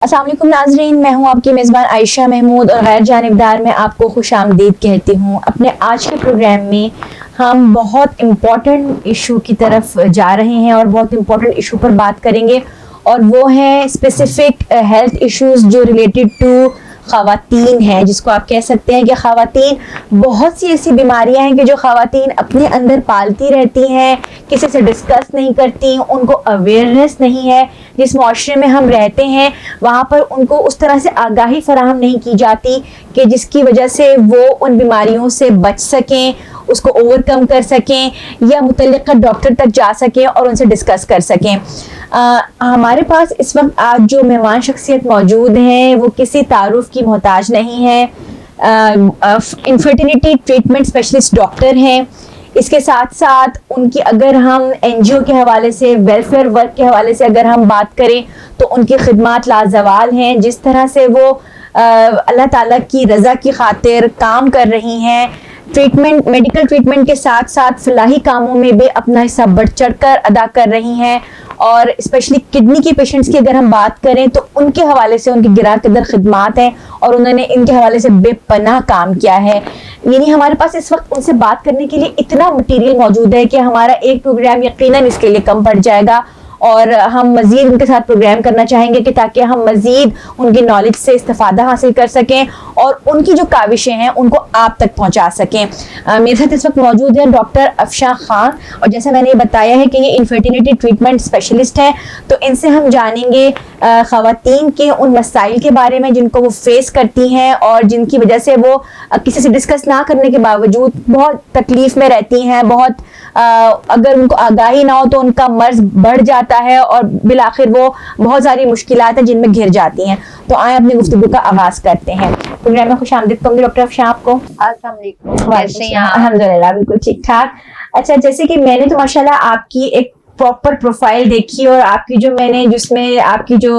السلام علیکم ناظرین، میں ہوں آپ کی میزبان عائشہ محمود اور غیر جانبدار میں آپ کو خوش آمدید کہتی ہوں۔ اپنے آج کے پروگرام میں ہم بہت امپورٹنٹ ایشو کی طرف جا رہے ہیں اور بہت امپورٹنٹ ایشو پر بات کریں گے، اور وہ ہے اسپیسیفک ہیلتھ ایشوز جو ریلیٹڈ ٹو خواتین ہیں، جس کو آپ کہہ سکتے ہیں کہ خواتین بہت سی ایسی بیماریاں ہیں کہ جو خواتین اپنے اندر پالتی رہتی ہیں، کسی سے ڈسکس نہیں کرتی، ان کو اویئرنیس نہیں ہے۔ جس معاشرے میں ہم رہتے ہیں وہاں پر ان کو اس طرح سے آگاہی فراہم نہیں کی جاتی کہ جس کی وجہ سے وہ ان بیماریوں سے بچ سکیں، اس کو اوور کم کر سکیں یا متعلقہ ڈاکٹر تک جا سکیں اور ان سے ڈسکس کر سکیں۔ ہمارے پاس اس وقت آج جو مہمان شخصیت موجود ہیں وہ کسی تعارف کی محتاج نہیں ہے، انفرٹیلیٹی ٹریٹمنٹ اسپیشلسٹ ڈاکٹر ہیں۔ اس کے ساتھ ساتھ ان کی اگر ہم این جی او کے حوالے سے، ویلفیئر ورک کے حوالے سے اگر ہم بات کریں تو ان کی خدمات لازوال ہیں۔ جس طرح سے وہ اللہ تعالیٰ کی رضا کی خاطر کام کر رہی ہیں، ٹریٹمنٹ، میڈیکل ٹریٹمنٹ کے ساتھ ساتھ فلاحی کاموں میں بھی اپنا حصہ بڑھ چڑھ کر ادا کر رہی ہیں، اور اسپیشلی کڈنی کے پیشنٹس کی اگر ہم بات کریں تو ان کے حوالے سے ان کی گراں قدر خدمات ہیں اور انہوں نے ان کے حوالے سے بے پناہ کام کیا ہے۔ یعنی ہمارے پاس اس وقت ان سے بات کرنے کے لیے اتنا مٹیریل موجود ہے کہ ہمارا ایک پروگرام یقیناً اس کے لیے کم پڑ جائے گا، اور ہم مزید ان کے ساتھ پروگرام کرنا چاہیں گے کہ تاکہ ہم مزید ان کی نالج سے استفادہ حاصل کر سکیں اور ان کی جو کاوشیں ہیں ان کو آپ تک پہنچا سکیں۔ میرے ساتھ اس وقت موجود ہیں ڈاکٹر افشاں خان، اور جیسا میں نے بتایا ہے کہ یہ انفرٹیلیٹی ٹریٹمنٹ اسپیشلسٹ ہیں، تو ان سے ہم جانیں گے خواتین کے ان مسائل کے بارے میں جن کو وہ فیس کرتی ہیں اور جن کی وجہ سے وہ کسی سے ڈسکس نہ کرنے کے باوجود بہت تکلیف میں رہتی ہیں، بہت اگر ان کو آگاہی نہ ہو تو ان کا مرض بڑھ جاتا ہے اور بالآخر وہ بہت ساری مشکلات ہیں جن میں گھر جاتی ہیں۔ تو آئیں اپنی گفتگو کا آغاز کرتے ہیں۔ پروگرام میں خوش آمدید کروں گی ڈاکٹر افشاں آپ کو۔ السلام علیکم، کیسے ہیں آپ؟ الحمدللہ بالکل ٹھیک ٹھاک۔ اچھا، جیسے کہ میں نے تو ماشاءاللہ آپ کی ایک پراپر پروفائل دیکھی، اور آپ کی جو میں نے جس میں آپ کی جو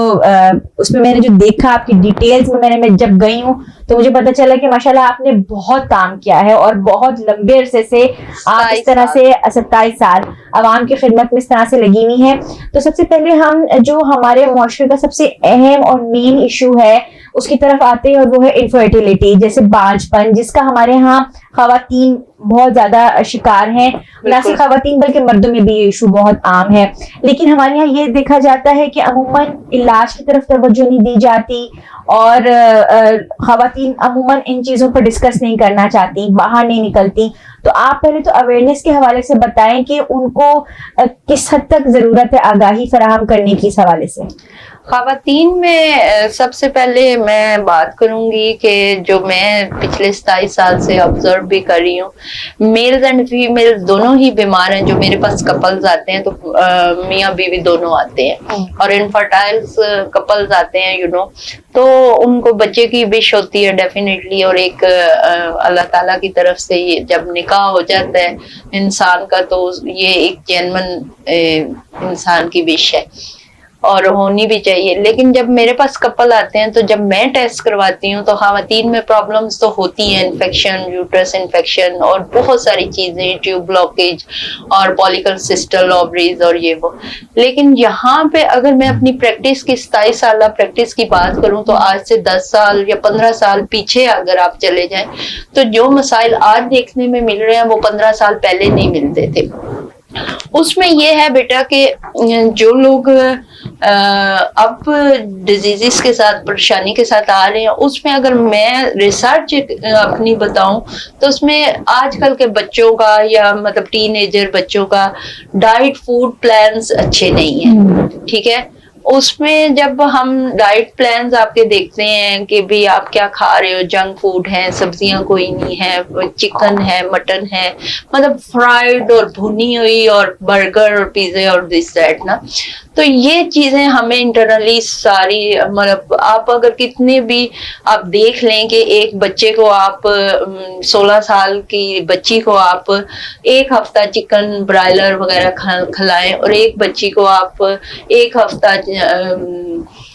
اس میں نے جو دیکھا آپ کی ڈیٹیلز میں جب گئی ہوں تو مجھے پتا چلا کہ ماشاءاللہ آپ نے بہت کام کیا ہے اور بہت لمبے عرصے سے آپ اس طرح سے 27 سال عوام کی خدمت میں اس طرح سے لگی ہوئی ہیں۔ تو سب سے پہلے ہم جو ہمارے معاشرے کا سب سے اہم اور مین ایشو ہے اس کی طرف آتے ہیں، اور وہ ہے انفرٹیلیٹی، جیسے بانجھ پن، جس کا ہمارے ہاں خواتین بہت زیادہ شکار ہیں، نہ صرف خواتین بلکہ مردوں میں بھی یہ ایشو بہت عام ہے۔ لیکن ہمارے یہاں یہ دیکھا جاتا ہے کہ عموماً علاج کی طرف توجہ نہیں دی جاتی، اور خواتین عموماً ان چیزوں پر ڈسکس نہیں کرنا چاہتی، باہر نہیں نکلتی۔ تو آپ پہلے تو اویئرنیس کے حوالے سے بتائیں کہ ان کو کس حد تک ضرورت ہے آگاہی فراہم کرنے کی اس حوالے سے۔ خواتین میں سب سے پہلے میں بات کروں گی کہ جو میں پچھلے 27 سال سے آبزرو بھی کر رہی ہوں، میلز اینڈ فیمیل دونوں ہی بیمار ہیں۔ جو میرے پاس کپلز آتے ہیں تو میاں بیوی دونوں آتے ہیں، اور انفرٹائلز کپلز آتے ہیں تو ان کو بچے کی وش ہوتی ہے ڈیفینیٹلی، اور ایک اللہ تعالیٰ کی طرف سے یہ جب نکاح ہو جاتا ہے انسان کا تو یہ ایک جینون انسان کی وش ہے اور ہونی بھی چاہیے۔ لیکن جب میرے پاس کپل آتے ہیں تو جب میں ٹیسٹ کرواتی ہوں تو خواتین میں پرابلمز تو ہوتی ہیں، انفیکشن، یوٹرس انفیکشن اور بہت ساری چیزیں، ٹیوب بلاکیج اور پالیکل سسٹل اووریز اور یہ وہ۔ لیکن یہاں پہ اگر میں اپنی پریکٹس کی 27 سالہ پریکٹس کی بات کروں تو آج سے 10 سال یا 15 سال پیچھے اگر آپ چلے جائیں تو جو مسائل آج دیکھنے میں مل رہے ہیں وہ 15 سال پہلے نہیں ملتے تھے۔ اس میں یہ ہے بیٹا کہ جو لوگ اب ڈیزیزز کے ساتھ، پریشانی کے ساتھ آ رہے ہیں، اس میں اگر میں ریسرچ اپنی بتاؤں تو اس میں آج کل کے بچوں کا یا مطلب ٹین ایجر بچوں کا ڈائٹ فوڈ پلانز اچھے نہیں ہیں، ٹھیک ہے۔ اس میں جب ہم ڈائٹ پلانز آپ کے دیکھتے ہیں کہ بھی آپ کیا کھا رہے ہو، جنک فوڈ ہے، سبزیاں کوئی نہیں ہے، چکن ہے، مٹن ہے، مطلب فرائیڈ اور بھنی ہوئی اور برگر اور پیزے اور دس دیٹ نا، تو یہ چیزیں ہمیں انٹرنلی ساری مطلب آپ اگر کتنے بھی آپ دیکھ لیں کہ ایک بچے کو آپ 16 سال کی بچی کو آپ ایک ہفتہ چکن برائلر وغیرہ کھلائیں اور ایک بچی کو آپ ایک ہفتہ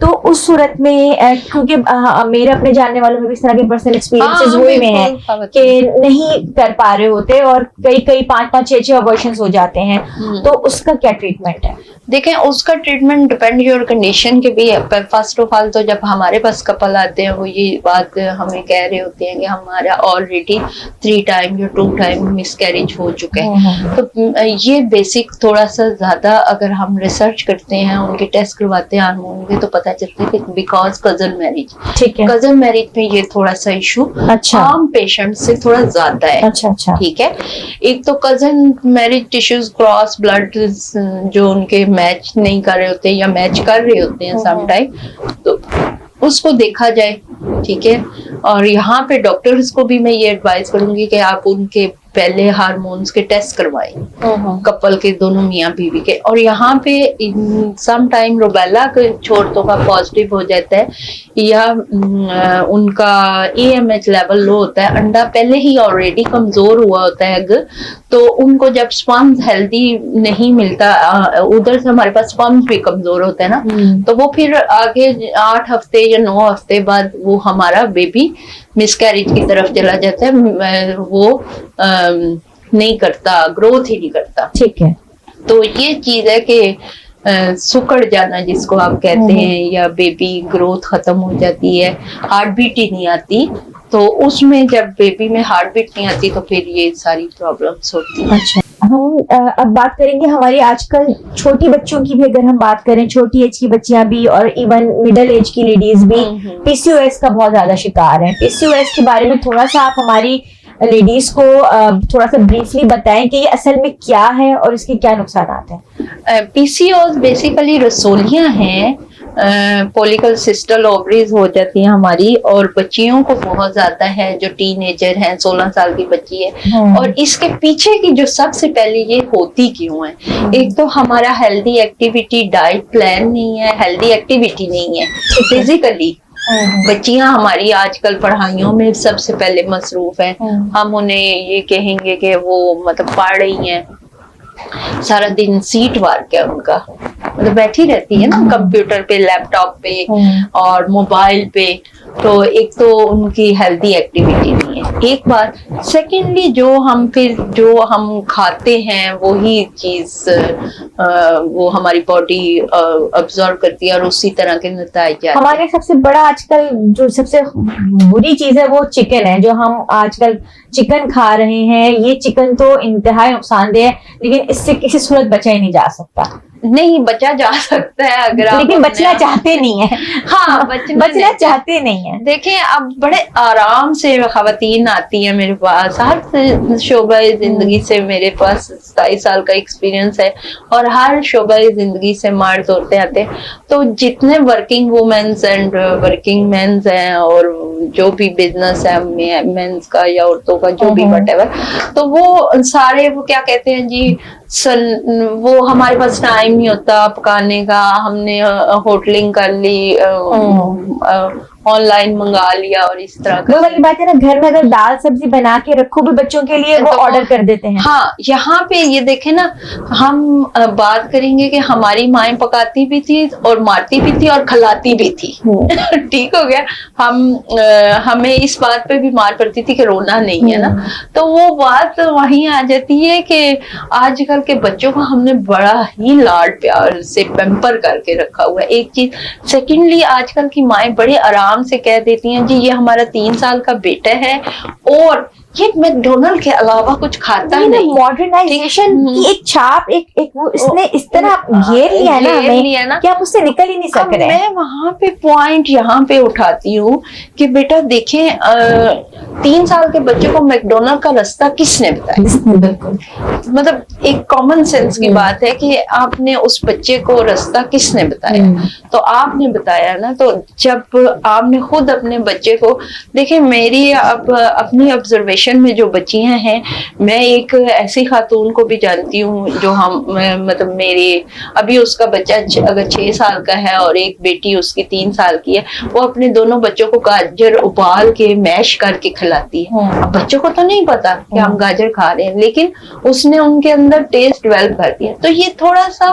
تو اس صورت میں کیونکہ میرے اپنے جاننے والوں میں بھی اس طرح کے پرسنل ایکسپیرینسز ہوئے میں ہیں کہ نہیں کر پا رہے ہوتے اور کئی 5-6 ابارشنز ہو جاتے ہیں, تو اس کا کیا ٹریٹمنٹ ہے؟ دیکھیں اس کا ٹریٹمنٹ ڈپینڈ یور کنڈیشن کے بھی ہے. فرسٹ آف آل تو جب ہمارے پاس کپل آتے ہیں وہ یہ بات ہمیں کہہ رہے ہوتے ہیں کہ ہمارا آلریڈی 3 ٹائم یا 2 ٹائم مس کیریج ہو چکے ہیں. تو یہ بیسک تھوڑا سا زیادہ اگر ہم ریسرچ کرتے ہیں, ان کے ٹیسٹ کرواتے ہیں ہارمون کے, تو پتہ چلتا ہے کہ بیکاز کزن میرج, ٹھیک ہے, کزن میرج میں یہ تھوڑا سا ایشو عام پیشنٹ سے تھوڑا زیادہ ہے. اچھا ٹھیک ہے, ایک تو cousin marriage tissues cross blood جو ان کے میچ نہیں کر رہے ہوتے یا میچ کر رہے ہوتے ہیں سم ٹائم, تو اس کو دیکھا جائے. ٹھیک ہے, اور یہاں پہ ڈاکٹرز کو بھی میں یہ ایڈوائز کروں گی کہ آپ ان کے پہلے ہارمونز کے ٹیسٹ کروائیں کپل کے, دونوں میاں بیوی کے. اور یہاں پہ سم ٹائم روبیلا کے چھوڑتوں کا پازیٹیو ہو جاتا ہے یا ان کا AMH لیول لو ہوتا ہے, انڈا پہلے ہی آلریڈی کمزور ہوا ہوتا ہے ایگ, تو ان کو جب سپرمز ہیلدی نہیں ملتا, ادھر سے ہمارے پاس سپرمز بھی کمزور ہوتا ہے نا, تو وہ پھر آگے 8 ہفتے یا 9 ہفتے بعد وہ ہمارا بیبی مس کیریج کی طرف چلا جاتا ہے, وہ نہیں کرتا, گروتھ ہی نہیں کرتا. ٹھیک ہے, تو یہ چیز ہے کہ سکڑ جانا جس کو آپ کہتے ہیں, یا بیبی گروتھ ختم ہو جاتی ہے, ہارٹ بیٹ ہی نہیں آتی. تو اس میں جب بیبی میں ہارٹ بیٹ نہیں آتی تو پھر یہ ساری پرابلمس ہوتی ہیں. اچھا, ہم اب بات کریں گے ہماری آج کل چھوٹی بچوں کی بھی. اگر ہم بات کریں چھوٹی ایج کی بچیاں بھی اور ایون مڈل ایج کی لیڈیز بھی PCOS کا بہت زیادہ شکار ہیں. PCOS کے بارے میں تھوڑا سا آپ ہماری لیڈیز کو تھوڑا سا بریفلی بتائیں کہ یہ اصل میں کیا ہے اور اس کے کیا نقصانات ہیں. PCOS بیسیکلی رسولیاں ہیں, پولیکل سسٹل اووریز ہو جاتی ہیں ہماری, اور بچیوں کو بہت زیادہ ہے جو ٹین ایجر ہیں, 16 سال کی بچی ہے. اور اس کے پیچھے کی جو سب سے پہلے یہ ہوتی کیوں ہے, ایک تو ہمارا ہیلدی ایکٹیویٹی ڈائٹ پلان نہیں ہے, ہیلدی ایکٹیویٹی نہیں ہے فزیکلی. بچیاں ہماری آج کل پڑھائیوں میں سب سے پہلے مصروف ہیں. ہم انہیں یہ کہیں گے کہ وہ مطلب پڑھ رہی ہیں, سارا دن سیٹ ورک ہے ان کا, مطلب بیٹھی رہتی ہے نا کمپیوٹر پہ, لیپ ٹاپ پہ اور موبائل پہ. تو ایک تو ان کی ہیلدی ایکٹیویٹی نہیں ہے, ایک بات. سیکنڈلی جو ہم کھاتے ہیں وہی چیز وہ ہماری باڈی ابزرو کرتی ہے اور اسی طرح کے نتائج. ہمارے سب سے بڑا آج کل جو سب سے بری چیز ہے وہ چکن ہے, جو ہم آج کل چکن کھا رہے ہیں. یہ چکن تو انتہائی نقصان دہ ہے, لیکن اس سے کسی صورت بچا ہی نہیں جا سکتا. نہیں, بچا جا سکتا ہے اگر آپ, لیکن بچنا چاہتے نہیں ہیں. ہاں, بچنا چاہتے نہیں ہیں. دیکھیں اب بڑے آرام سے خواتین آتی ہیں میرے پاس, ہر شعبہ زندگی سے میرے پاس 27 سال کا ایکسپیرینس ہے, اور ہر شعبہ زندگی سے مرد عورتیں آتے ہیں. تو جتنے working womens and working mens ہیں, اور جو بھی بزنس ہے مینز کا یا عورتوں کا جو بھی وٹ ایور, تو وہ سارے وہ کیا کہتے ہیں جی, وہ ہمارے پاس ٹائم نہیں ہوتا پکانے کا, ہم نے ہوٹلنگ کر لی, آن لائن منگا لیا, اور اس طرح کا. وہ والی بات ہے نا, گھر میں اگر دال سبزی بنا کے رکھو بھی بچوں کے لیے, وہ آرڈر کر دیتے ہیں. ہاں, یہاں پہ یہ دیکھیں نا, ہم بات کریں گے کہ ہماری مائیں پکاتی بھی تھی اور مارتی بھی تھی اور کھلاتی بھی تھی. ٹھیک ہو گیا, ہمیں اس بات پہ بھی مار پڑتی تھی کہ رونا نہیں ہے نا. تو وہ بات وہیں آ جاتی ہے کہ آج کل کے بچوں کو ہم نے بڑا ہی لاڈ پیار سے پیمپر کر کے رکھا ہوا ہے. ایک چیز. سیکنڈلی آج کل کی مائیں بڑے آرام سے کہہ دیتی ہیں جی یہ ہمارا 3 سال کا بیٹا ہے اور یہ میکڈونلڈ کے علاوہ کچھ کھاتا نہیں. ماڈرنائزیشن کی ایک چھاپ اس نے اس طرح گھیر لیا ہے نا ہمیں کہ آپ اس سے نکل ہی نہیں سک رہے. میں وہاں پہ پوائنٹ یہاں پہ اٹھاتی ہوں کہ بیٹا دیکھیں 3 سال کے بچے کو میکڈونلڈ کا راستہ کس نے بتایا؟ بالکل, مطلب ایک کامن سینس کی بات ہے کہ آپ نے اس بچے کو راستہ کس نے بتایا؟ تو آپ نے بتایا نا. تو جب آپ نے خود اپنے بچے کو دیکھیں, میری اب اپنی آبزرویشن میں جو بچیاں ہیں, میں ایک ایسی خاتون کو بھی جانتی ہوں جو مطلب میری ابھی اس کا بچہ اگر 6 سال کا ہے اور ایک بیٹی اس کی 3 سال کی ہے, وہ اپنے دونوں بچوں کو گاجر ابال کے میش کر کے کھلاتی ہے. اب بچوں کو تو نہیں پتا کہ ہم گاجر کھا رہے ہیں, لیکن اس نے ان کے اندر ٹیسٹ ڈیولپ کر دیا. تو یہ تھوڑا سا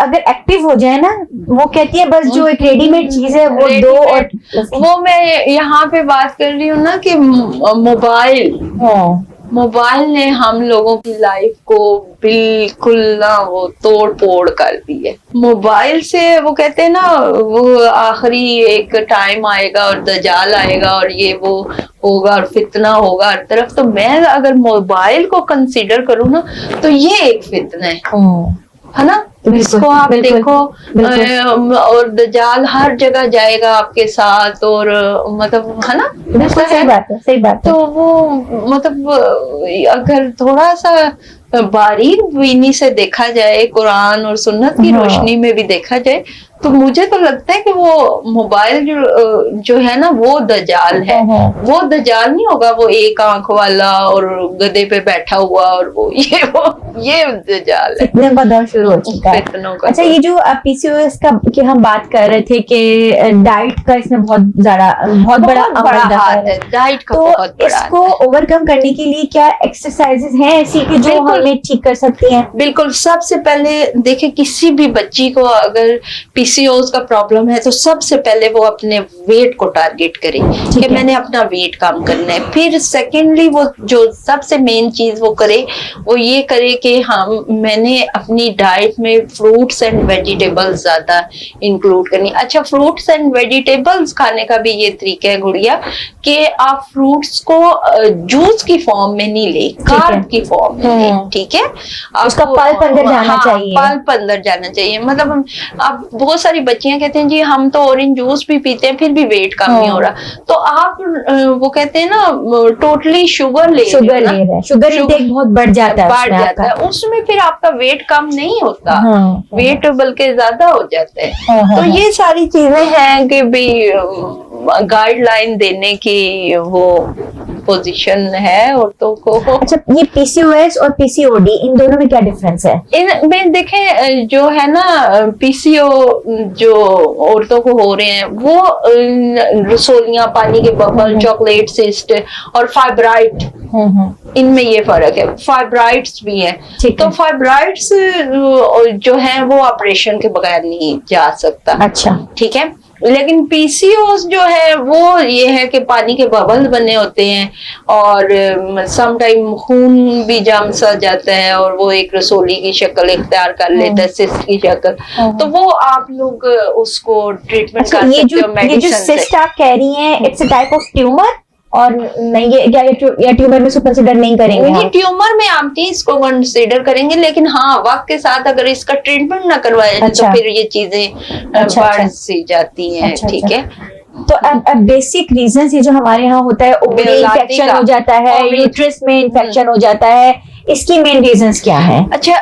اگر ایکٹیو ہو جائے نا, وہ کہتی ہے بس جو ایک ریڈی میڈ چیز ہے وہ دو, اور وہ میں یہاں پہ بات کر رہی ہوں نا کہ موبائل نے ہم لوگوں کی لائف کو بالکل نہ وہ توڑ پھوڑ کر دی ہے. موبائل سے وہ کہتے ہیں نا وہ آخری ایک ٹائم آئے گا اور دجال آئے گا اور یہ وہ ہوگا اور فتنہ ہوگا ہر طرف. تو میں اگر موبائل کو کنسیڈر کروں نا تو یہ ایک فتنہ ہے نا. اس کو آپ دیکھو اور دجال ہر جگہ جائے گا آپ کے ساتھ, اور مطلب ہے نا, بالکل صحیح بات ہے, صحیح بات ہے. تو وہ مطلب اگر تھوڑا سا باریک بینی سے دیکھا جائے, قرآن اور سنت کی روشنی میں بھی دیکھا جائے, تو مجھے تو لگتا ہے کہ وہ موبائل جو ہے نا وہ دجال ہے. وہ دجال نہیں ہوگا وہ ایک آنکھ والا اور گدے پہ بیٹھا ہوا اور وہ یہ دجال ہے. فتنے کا دور شروع ہو چکا ہے. اچھا, یہ جو پی سی او ایس کا کہ ہم بات کر رہے تھے کہ ڈائٹ کا اس میں بہت بڑا ہاتھ ہے, ڈائٹ کا تو بہت بڑا اس کو اوور کم کرنے کے لیے کیا ایکسرسائز ہیں ایسی کہ جو ہمیں ٹھیک کر سکتی ہیں؟ بالکل. سب سے پہلے دیکھیں کسی بھی بچی کو اگر پی سی او ایس کا پرابلم ہے تو سب سے پہلے وہ اپنے ویٹ کو ٹارگیٹ کرے کہ میں نے اپنا ویٹ کم کرنا ہے. پھر سیکنڈلی وہ جو سب سے مین چیز وہ کرے وہ یہ کرے کہ میں نے اپنی ڈائٹ میں فروٹس اینڈ ویجیٹیبلز زیادہ انکلوڈ کرنی. اچھا, فروٹس اینڈ ویجیٹیبلز کھانے کا بھی یہ طریقہ ہے گڑیا کہ آپ فروٹس کو جوس کی فارم میں نہیں لیں, کارب کی فارم میں لیں. ٹھیک ہے, اس کا پلپ اندر جانا چاہیے. پلپ اندر جانا چاہیے. مطلب اب بہت ساری بچیاں کہتے ہیں جی ہم تو اورنج جوس بھی پیتے ہیں پھر بھی ویٹ کم نہیں ہو رہا. تو آپ وہ کہتے ہیں نا ٹوٹلی شوگر لے رہے ہیں, شوگر انٹیک بہت بڑھ جاتا ہے, اس میں پھر آپ کا ویٹ کم نہیں ہوتا, ویٹ بلکہ زیادہ ہو جاتا ہے. تو یہ ساری چیزیں ہیں کہ بھی گائیڈ لائن دینے کی وہ پوزیشن ہے عورتوں کو. اچھا, یہ پی سی او ایس اور پی سی او ڈی ان دونوں میں کیا ڈفرینس ہے؟ ان میں دیکھیں جو ہے نا پی سی او جو عورتوں کو ہو رہے ہیں وہ رسولیاں, پانی کے ببل, چاکلیٹ سسٹ اور فائبرائڈ, ان میں یہ فرق ہے. فائبرائڈس بھی ہیں, تو فائبرائڈس جو ہیں وہ آپریشن کے بغیر نہیں جا سکتا. اچھا, ٹھیک ہے. لیکن پی سی اوز جو ہے وہ یہ ہے کہ پانی کے ببل بنے ہوتے ہیں اور سم ٹائم خون بھی جام سا جاتا ہے اور وہ ایک رسولی کی شکل اختیار کر لیتا ہے, سسٹ کی شکل. تو وہ آپ لوگ اس کو ٹریٹمنٹ کر سکتے ہو میڈیسن سے. یہ جو سسٹ آپ کہہ رہی ہیں it's a type of tumour, اور نہیں یہ ٹیومر میں کنسیڈر نہیں کریں گے؟ یہ ٹیومر میں آپ نہیں اس کو کنسیڈر کریں گے, لیکن ہاں وقت کے ساتھ اگر اس کا ٹریٹمنٹ نہ کروایا جائے تو پھر یہ چیزیں بڑھ سی جاتی ہیں. ٹھیک ہے. تو اب بیسک ریزنز یہ جو ہمارے ہاں ہوتا ہے, اووری انفیکشن ہو جاتا ہے, یوٹرس میں انفیکشن ہو جاتا ہے, اس کی مین ریزنز کیا ہے؟ اچھا,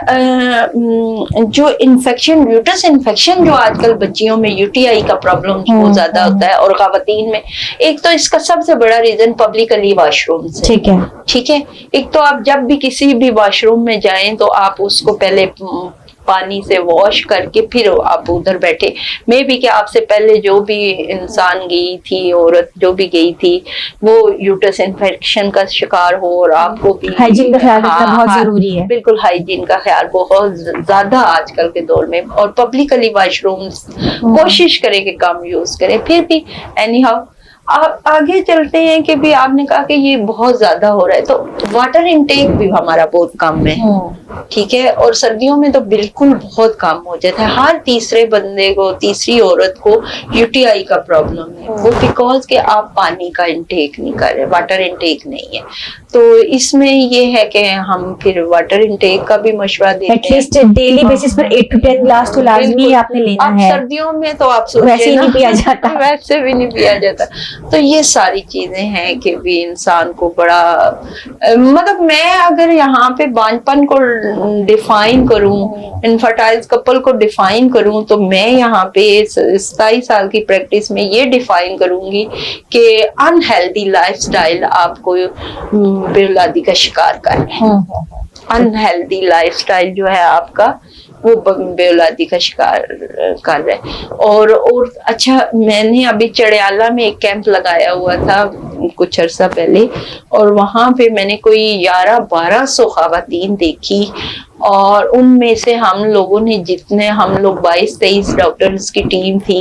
جو انفیکشن, یوٹرس انفیکشن جو آج کل بچیوں میں یو ٹی آئی کا پرابلم بہت زیادہ ہوتا ہے اور خواتین میں, ایک تو اس کا سب سے بڑا ریزن پبلکلی واش روم سے. ٹھیک ہے. ٹھیک ہے. ایک تو آپ جب بھی کسی بھی واش روم میں جائیں تو آپ اس کو پہلے پانی سے واش کر کے پھر آپ ادھر بیٹھے. میں بھی کہ آپ سے پہلے جو بھی انسان گئی تھی, عورت جو بھی گئی تھی, وہ یوٹرس انفیکشن کا شکار ہو, اور آپ کو بھی ہائیجین کا خیال رکھنا بہت ضروری ہے. بالکل ہائیجین کا خیال بہت زیادہ آج کل کے دور میں, اور پبلکلی واش رومز کوشش کرے کہ کم یوز کرے. پھر بھی اینی ہاؤ آگے چلتے ہیں کہ بھی آپ نے کہا کہ یہ بہت زیادہ ہو رہا ہے, تو واٹر انٹیک بھی ہمارا بہت کم ہے. ٹھیک ہے. اور سردیوں میں تو بالکل بہت کم ہو جاتا ہے. ہر تیسرے بندے کو, تیسری عورت کو یو ٹی آئی کا پرابلم ہے, وہ بیکاز کہ آپ پانی کا انٹیک نہیں کر رہے, واٹر انٹیک نہیں ہے. تو اس میں یہ ہے کہ ہم پھر واٹر انٹیک کا بھی مشورہ دیتے ہیں. ایٹ لیسٹ ڈیلی بیسس پر 8 to 10 گلاس تو لازمی آپ نے لینا ہے. سردیوں میں تو آپ ویسے نہیں پیا جاتا, ویسے بھی نہیں پیا جاتا. تو یہ ساری چیزیں ہیں کہ بھی انسان کو بڑا, مطلب میں اگر یہاں پہ بانجپن کو ڈیفائن کروں, انفرٹائل کپل کو ڈیفائن کروں, تو میں یہاں پہ 27 سال کی پریکٹس میں یہ ڈیفائن کروں گی کہ انہیلدی لائف سٹائل آپ کو بے اولادی کا شکار کرنا ہے. انہیلدی لائف سٹائل جو ہے آپ کا وہ بے اولادی کا شکار کر رہے. اور اچھا میں نے ابھی چڑیالہ میں ایک کیمپ لگایا ہوا تھا کچھ عرصہ پہلے, اور وہاں پہ میں نے کوئی 1100-1200 خواتین دیکھی, اور ان میں سے ہم لوگوں نے جتنے, ہم لوگ 22-23 ڈاکٹرز کی ٹیم تھی,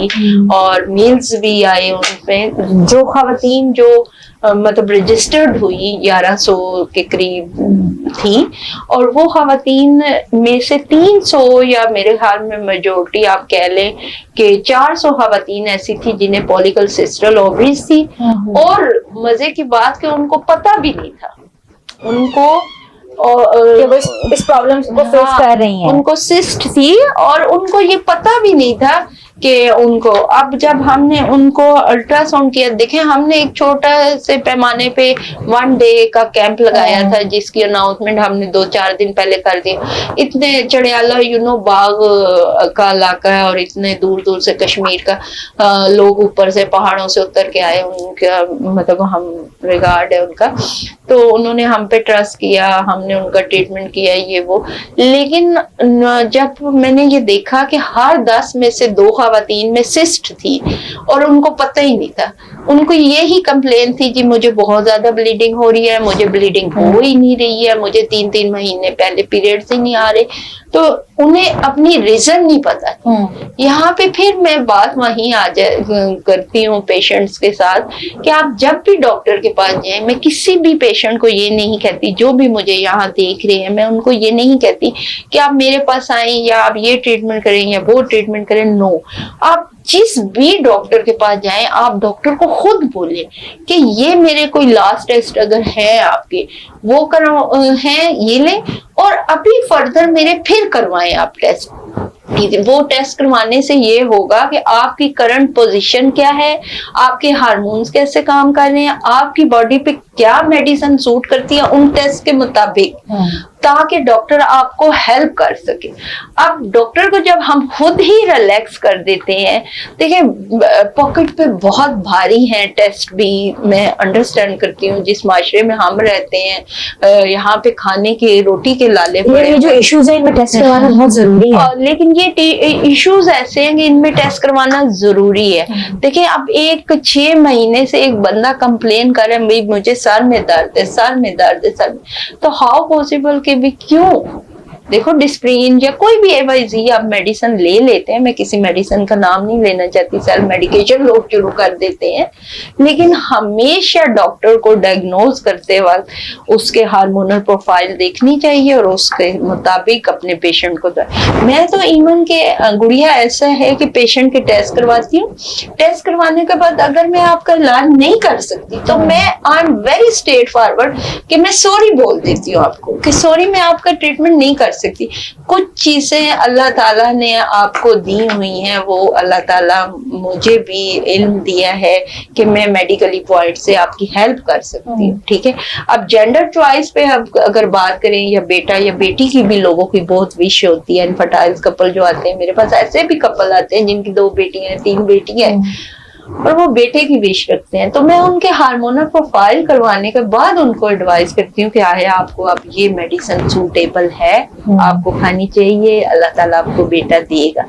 اور میلز بھی آئے ان پہ, جو خواتین جو مطلب رجسٹرڈ ہوئی 1100 کے قریب تھی, اور وہ خواتین میں سے 300 یا میرے خیال میں میجورٹی آپ کہہ لیں کہ 400 خواتین ایسی تھی جنہیں پولیکل سسٹرل اووریز تھی, اور مزے کی بات کہ ان کو پتہ بھی نہیں تھا, ان کو اس پرابلم کو فیس کر رہی ہیں, ان کو سسٹ تھی اور ان کو یہ پتہ بھی نہیں تھا کہ ان کو. اب جب ہم نے ان کو الٹرا ساؤنڈ کیا, دیکھیں ہم نے ایک چھوٹا سے پیمانے پہ 1 ڈے کا کیمپ لگایا تھا جس کی اناؤنسمنٹ ہم نے 2-4 دن پہلے کر دی. اتنے چڑیالہ باغ کا علاقہ ہے, اور اتنے دور دور سے کشمیر کا لوگ اوپر سے پہاڑوں سے اتر کے آئے, ان کا مطلب ہم ریگارڈ ہے ان کا, تو انہوں نے ہم پہ ٹرسٹ کیا, ہم نے ان کا ٹریٹمنٹ کیا یہ وہ. لیکن جب میں نے یہ دیکھا کہ ہر 10 میں سے 2 خواتین میں سسٹ تھی, اور ان کو پتہ ہی نہیں تھا, ان کو یہی کمپلین تھی کہ مجھے بہت زیادہ بلیڈنگ ہو رہی ہے, مجھے بلیڈنگ ہو ہی نہیں رہی ہے, مجھے 3 مہینے پہلے پیریڈز ہی نہیں آ رہے, تو انہیں اپنی ریزن نہیں پتا تھی. یہاں پہ پھر میں بات وہیں کرتی ہوں پیشنٹس کے ساتھ کہ آپ جب بھی ڈاکٹر کے پاس جائیں, میں کسی بھی پیشنٹ کو یہ نہیں کہتی, جو بھی مجھے یہاں دیکھ رہے ہیں میں ان کو یہ نہیں کہتی کہ آپ میرے پاس آئیں یا آپ یہ ٹریٹمنٹ کریں یا وہ ٹریٹمنٹ کریں. نو, آپ جس بھی ڈاکٹر کے پاس جائیں آپ ڈاکٹر کو خود بولیں کہ یہ میرے کوئی لاسٹ ٹیسٹ اگر ہے آپ کے وہ ہیں یہ لیں, اور ابھی فردر میرے پھر کروائیں آپ ٹیسٹ. وہ ٹیسٹ کروانے سے یہ ہوگا کہ آپ کی کرنٹ پوزیشن کیا ہے, آپ کے ہارمونز کیسے کام کر رہے ہیں, آپ کی باڈی پہ کیا میڈیسن سوٹ کرتی ہے ان ٹیسٹ کے مطابق, تاکہ ڈاکٹر آپ کو ہیلپ کر سکے. اب ڈاکٹر کو جب ہم خود ہی ریلیکس کر دیتے ہیں, دیکھیں پاکٹ پہ بہت بھاری ہیں ٹیسٹ بھی, میں انڈرسٹینڈ کرتی ہوں جس معاشرے میں ہم رہتے ہیں, یہاں پہ کھانے کے روٹی کے لالے پڑے, یہ جو ایشوز ہیں ان میں ٹیسٹ کروانا بہت ضروری ہے. لیکن یہ ایشوز ایسے ہیں کہ ان میں ٹیسٹ کروانا ضروری ہے. دیکھیں اب 6 مہینے سے ایک بندہ کمپلین کر رہا ہے مجھے سر میں درد ہے, سر میں درد ہے, سر میں, تو ہاؤ پاسبل کہ بھی کیوں. دیکھو ڈسپرین یا کوئی بھی AYZ آپ میڈیسن لے لیتے ہیں, میں کسی میڈیسن کا نام نہیں لینا چاہتی, سیلف میڈیکیشن لوگ شروع کر دیتے ہیں, لیکن ہمیشہ ڈاکٹر کو ڈائگنوز کرتے وقت اس کے ہارمونل پروفائل دیکھنی چاہیے اور اس کے مطابق اپنے پیشنٹ کو. میں تو ایون کہ گڑیا ایسا ہے کہ پیشنٹ کے ٹیسٹ کرواتی ہوں, ٹیسٹ کروانے کے بعد اگر میں آپ کا علاج نہیں کر سکتی تو میں I am very straight forward کہ میں سوری بول دیتی ہوں آپ کو کہ سوری میں آپ کا ٹریٹمنٹ نہیں کر سکتی. کچھ چیزیں اللہ تعالیٰ نے آپ کو دی ہوئی ہیں, وہ اللہ تعالیٰ مجھے بھی علم دیا ہے کہ میں میڈیکلی پوائنٹ سے آپ کی ہیلپ کر سکتی ہوں, ٹھیک ہے. اب جینڈر چوائس پہ اب اگر بات کریں, یا بیٹا یا بیٹی کی بھی لوگوں کی بہت وش ہوتی ہے, انفرٹائل کپل جو آتے ہیں میرے پاس, ایسے بھی کپل آتے ہیں جن کی 2 بیٹیاں ہیں 3 بیٹیاں ہیں, اور وہ بیٹے کی وش رکھتے ہیں, تو میں ان کے ہارمونل پروفائل کروانے کے بعد ان کو ایڈوائز کرتی ہوں کہ آیا آپ کو اب یہ میڈیسن سوٹیبل ہے, آپ کو کھانی چاہیے, اللہ تعالیٰ آپ کو بیٹا دے گا,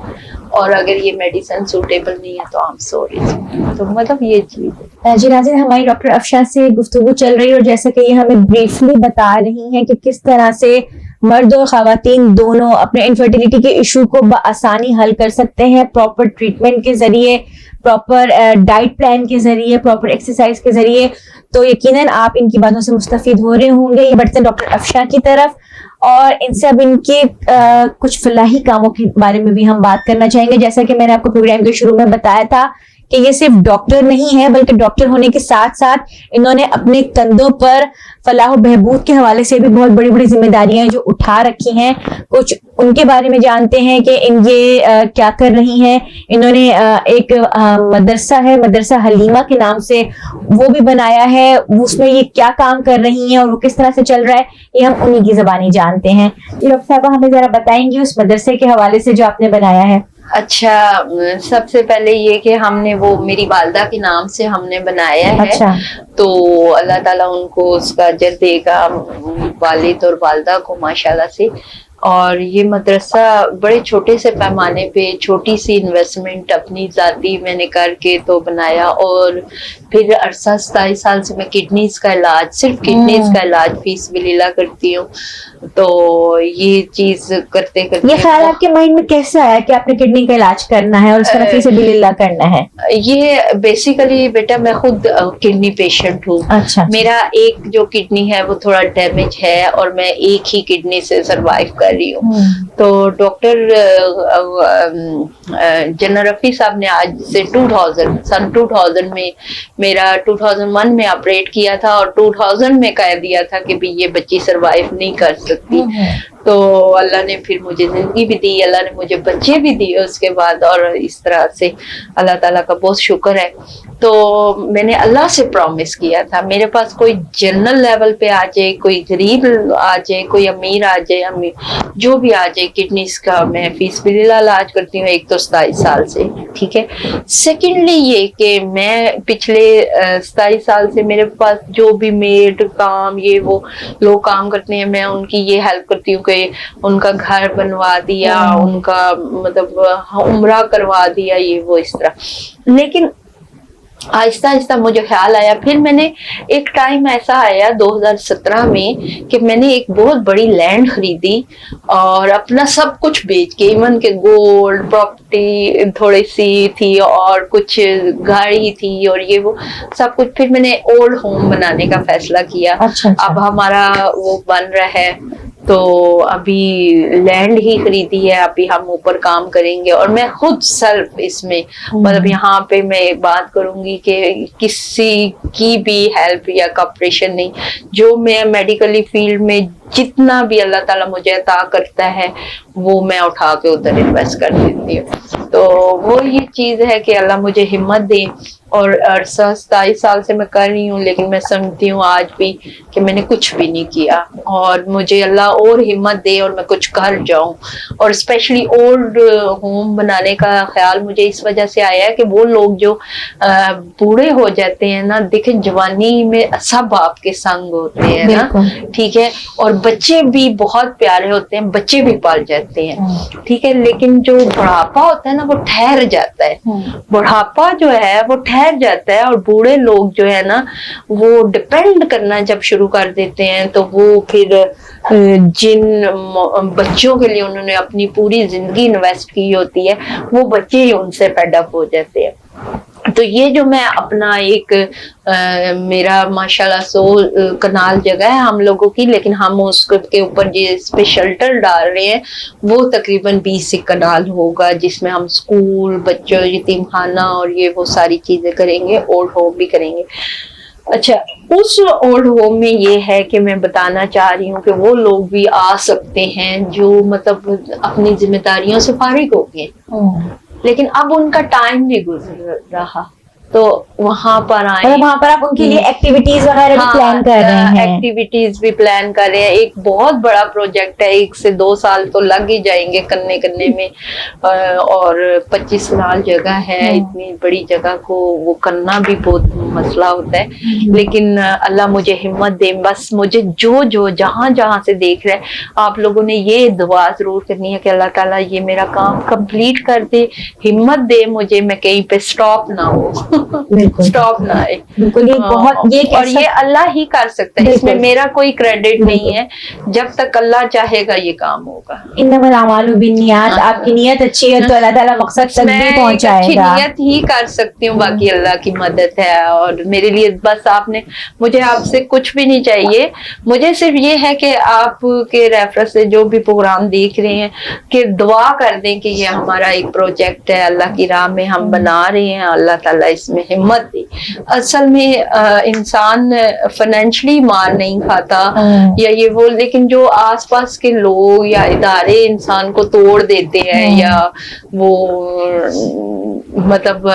اور اگر یہ میڈیسن سوٹیبل نہیں ہے تو I'm sorry. تو مطلب یہ چیز ہے. جی ناظرین, ہماری ڈاکٹر افشاں سے گفتگو چل رہی ہے, اور جیسا کہ یہ ہمیں بریفلی بتا رہی ہیں کہ کس طرح سے مرد اور خواتین دونوں اپنے انفرٹیلیٹی کے ایشو کو بآسانی حل کر سکتے ہیں, پراپر ٹریٹمنٹ کے ذریعے, پراپر ڈائٹ پلان کے ذریعے, پراپر ایکسرسائز کے ذریعے. تو یقیناً آپ ان کی باتوں سے مستفید ہو رہے ہوں گے. یہ بڑھتے ہیں ڈاکٹر افشاں کی طرف, اور ان سے اب ان کے کچھ فلاحی کاموں کے بارے میں بھی ہم بات کرنا چاہیں گے. جیسا کہ میں نے آپ کو پروگرام کے شروع میں بتایا تھا کہ یہ صرف ڈاکٹر نہیں ہے, بلکہ ڈاکٹر ہونے کے ساتھ ساتھ انہوں نے اپنے کندھوں پر فلاح و بہبود کے حوالے سے بھی بہت بڑی بڑی ذمہ داریاں جو اٹھا رکھی ہیں. کچھ ان کے بارے میں جانتے ہیں کہ یہ کیا کر رہی ہیں. انہوں نے ایک مدرسہ ہے, مدرسہ حلیمہ کے نام سے, وہ بھی بنایا ہے. اس میں یہ کیا کام کر رہی ہیں اور وہ کس طرح سے چل رہا ہے, یہ ہم انہی کی زبانی جانتے ہیں. ڈاکٹر صاحبہ ہمیں ذرا بتائیں گے اس مدرسے کے حوالے سے جو آپ نے بنایا ہے. اچھا, سب سے پہلے یہ کہ ہم نے وہ میری والدہ کے نام سے ہم نے بنایا ہے. اچھا. تو اللہ تعالیٰ ان کو اس کا اجر دے گا, والد اور والدہ کو ماشاءاللہ سے. اور یہ مدرسہ بڑے چھوٹے سے پیمانے پہ چھوٹی سی انویسٹمنٹ اپنی ذاتی میں نے کر کے تو بنایا. اور پھر عرصہ 27 سال سے میں کڈنیز کا علاج, صرف کڈنیز کا علاج فی سبیل اللہ کرتی ہوں. تو یہ چیز کرتے کرتے یہ خیال آپ کے مائنڈ میں کیسے آیا کہ آپ نے کڈنی کا علاج کرنا ہے اور اس کا فی سبیل اللہ کرنا ہے؟ یہ بیسیکلی بیٹا میں خود کڈنی پیشنٹ ہوں. اچھا. میرا ایک جو کڈنی ہے وہ تھوڑا ڈیمیج ہے اور میں ایک ہی کڈنی سے سروائیو کر رہی ہوں. تو ڈاکٹر جنرل رفیع صاحب نے آج سے سن 2000 میں میرا 2001 میں آپریٹ کیا تھا اور 2000 میں کہہ دیا تھا کہ بھی یہ بچی سروائیو نہیں کر سکتی. تو اللہ نے پھر مجھے زندگی بھی دی, اللہ نے مجھے بچے بھی دیے اس کے بعد, اور اس طرح سے اللہ تعالیٰ کا بہت شکر ہے. تو میں نے اللہ سے پرومس کیا تھا میرے پاس کوئی جنرل لیول پہ آ جائے, کوئی غریب آ جائے, کوئی امیر آ جائے, جو بھی آ جائے, کڈنیز کا میں فی سبیل اللہ علاج کرتی ہوں. ایک تو 27 سال سے, ٹھیک ہے. سیکنڈلی یہ کہ میں پچھلے 27 سال سے میرے پاس جو بھی میڈ کام یہ وہ لوگ کام کرتے ہیں, میں ان کی یہ ہیلپ کرتی ہوں کہ ان کا گھر بنوا دیا, ان کا مطلب عمرہ کروا دیا, یہ وہ اس طرح. لیکن آہستہ آہستہ مجھے خیال آیا, پھر میں نے ایک ٹائم ایسا آیا 2017 میں کہ میں نے ایک بہت بڑی لینڈ خریدی اور اپنا سب کچھ بیچ کے, ایون کہ گولڈ پراپرٹی تھوڑی سی تھی اور کچھ گاڑی تھی اور یہ وہ سب کچھ. پھر میں نے اولڈ ہوم بنانے کا فیصلہ کیا. اب ہمارا وہ بن رہا ہے تو ابھی لینڈ ہی خریدی ہے, ابھی ہم اوپر کام کریں گے. اور میں خود سیلف اس میں مطلب یہاں پہ میں ایک بات کروں گی کہ کسی کی بھی ہیلپ یا کوپریشن نہیں, جو میں میڈیکلی فیلڈ میں جتنا بھی اللہ تعالیٰ مجھے عطا کرتا ہے وہ میں اٹھا کے ادھر انویسٹ کر دیتی ہوں. تو وہ یہ چیز ہے کہ اللہ مجھے ہمت دے. اور عرصہ 27 سال سے میں کر رہی ہوں, لیکن میں سمجھتی ہوں آج بھی کہ میں نے کچھ بھی نہیں کیا, اور مجھے اللہ اور ہمت دے اور میں کچھ کر جاؤں. اور اسپیشلی اولڈ ہوم بنانے کا خیال مجھے اس وجہ سے آیا ہے کہ وہ لوگ جو بوڑھے ہو جاتے ہیں نا, دیکھیں جوانی میں سب آپ کے سنگ ہوتے ہیں نا, ٹھیک ہے, اور بچے بھی بہت پیارے ہوتے ہیں, بچے بھی پال جاتے ہیں, ٹھیک ہے. لیکن جو بڑھاپا ہوتا ہے نا وہ ٹھہر جاتا ہے, بڑھاپا جو ہے وہ ٹھہر جاتا ہے. اور بوڑھے لوگ جو ہے نا وہ ڈپینڈ کرنا جب شروع کر دیتے ہیں تو وہ پھر جن بچوں کے لیے انہوں نے اپنی پوری زندگی انویسٹ کی ہوتی ہے وہ بچے ہی ان سے فیڈ اپ ہو جاتے ہیں. تو یہ جو میں اپنا ایک میرا ماشاءاللہ 100 کنال جگہ ہے ہم لوگوں کی, لیکن ہم اس کے اوپر جس پہ شیلٹر ڈال رہے ہیں وہ تقریباً 20 کنال ہوگا, جس میں ہم اسکول, بچوں, یتیم خانہ اور یہ وہ ساری چیزیں کریں گے, اولڈ ہوم بھی کریں گے. اچھا, اس اولڈ ہوم میں یہ ہے کہ میں بتانا چاہ رہی ہوں کہ وہ لوگ بھی آ سکتے ہیں جو مطلب اپنی ذمہ داریوں سے فارغ ہو گئے, لیکن اب ان کا ٹائم بھی گزر رہا, تو وہاں پر آئیں. وہاں پر آپ ان کے لیے ایکٹیویٹیز وغیرہ بھی پلان کر رہے ہیں؟ ایکٹیویٹیز بھی پلان کر رہے ہیں. ایک بہت بڑا پروجیکٹ ہے, 1 سے 2 سال تو لگ ہی جائیں گے کرنے میں, اور 25 کنال جگہ ہے. اتنی بڑی جگہ کو وہ کرنا بھی بہت مسئلہ ہوتا ہے, لیکن اللہ مجھے ہمت دے. بس مجھے جو جہاں سے دیکھ رہے ہیں آپ لوگوں نے یہ دعا ضرور کرنی ہے کہ اللہ تعالیٰ یہ میرا کام کمپلیٹ کر دے, ہمت دے مجھے, میں کہیں پہ سٹاپ نہ ہو, سٹاپ نہ آئے. اور یہ اللہ ہی کر سکتا ہے, اس میں میرا کوئی کریڈٹ نہیں ہے. جب تک اللہ چاہے گا یہ کام ہوگا. انما الاعمال بالنیات, آپ کی نیت اچھی ہے تو اللہ تعالیٰ مقصد تک بھی پہنچائے گا. میں نیت ہی کر سکتی ہوں, باقی اللہ کی مدد ہے. اور میرے لیے بس مجھے آپ سے کچھ بھی نہیں چاہیے, مجھے صرف یہ ہے کہ آپ کے ریفرنس سے جو بھی پروگرام دیکھ رہے ہیں کہ دعا کر دیں کہ یہ ہمارا ایک پروجیکٹ ہے, اللہ کی راہ میں ہم بنا رہے ہیں, اللہ تعالیٰ اس میں ہمت دے. اصل میں انسان فائنینشلی مار نہیں کھاتا یا یہ وہ, لیکن جو آس پاس کے لوگ یا ادارے انسان کو توڑ دیتے ہیں یا وہ مطلب